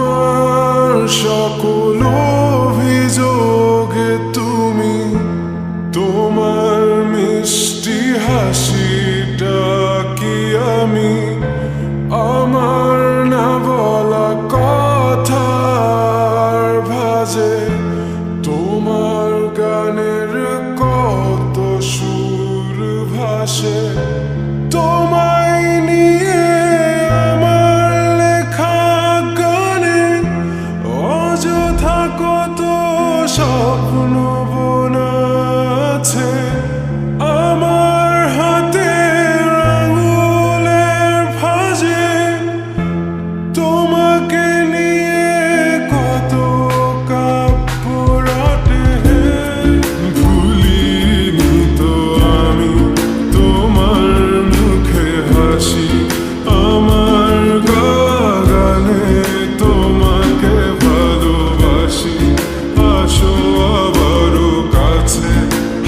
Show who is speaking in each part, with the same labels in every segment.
Speaker 1: আমার সকল অভিযোগে তুমি তোমার মিষ্টি হাসিটা কি আমি আমার না বলা কথার ভাজে তোমার গানের কত সুর ভাসে তোমায় নিয়ে আমার লেখা গানে অযথা কত স্বপ্ন বোনা আছে আমার হাতের আঙুলের ভাঁজে তোমাকে নিয়ে কত কাব্য রটে ভুলিনি তো আমি তোমার মুখে হাসি আমার গানে তোমাকে ভালোবাসি আসো আবারও কাছে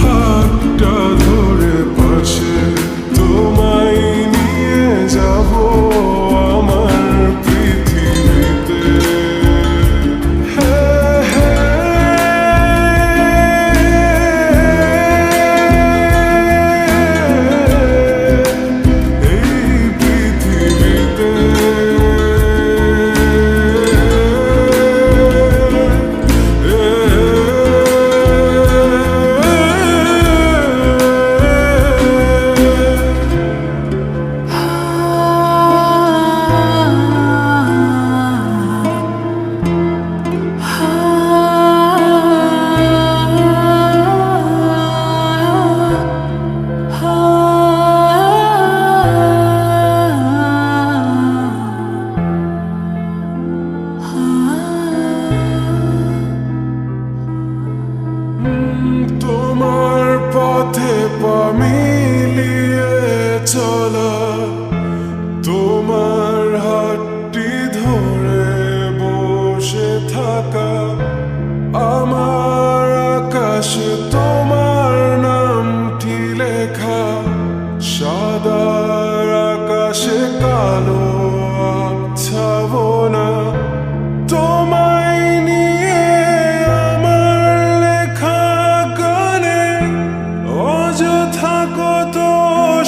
Speaker 1: হাতটা ধরে পাশে তোমায় নিয়ে যাব আমার পৃথিবীতে এই পৃথিবীতে তোমার পথে পা মিলিয়ে চলা তোমার হাতটি ধরে বসে থাকা আমার আকাশে তোমার নামটি লেখা সাদার আকাশে কালো আচ্ছাবনা তোমায় নিয়ে আমার লেখা গানে অযথা কত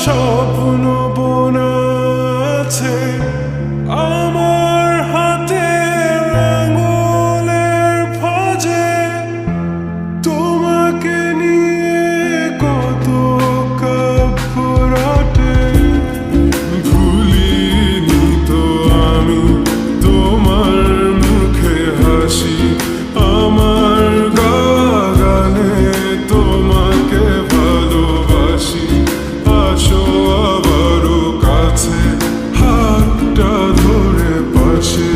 Speaker 1: স্বপ্ন বোনা আছে আমার হাতের আঙুলের ভাঁজে তোমাকে নিয়ে কত কাব্য রটে ভুলিনি তো আমি তোমার মুখে হাসি আমার গানে তোমাকে ভালোবাসি আসো আবারও কাছে হাতটা ধরে পাশে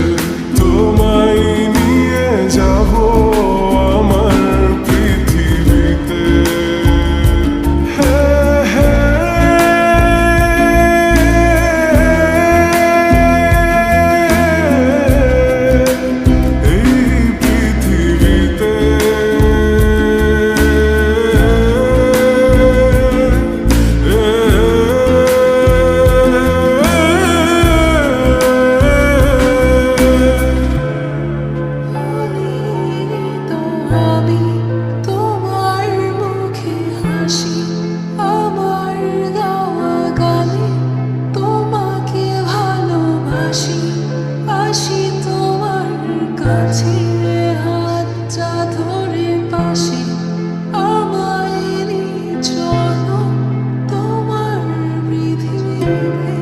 Speaker 1: তোমায় নিয়ে যাব আমার পৃথিবীতে এই পৃথিবীতে
Speaker 2: আমি তোমার মুখে হাসি আমার গাওয়া গানে তোমাকে ভালোবাসি আসি তোমার কাছে হাতটা ধরে পাশে আমায় নিয়ে চলো তোমার পৃথিবীতে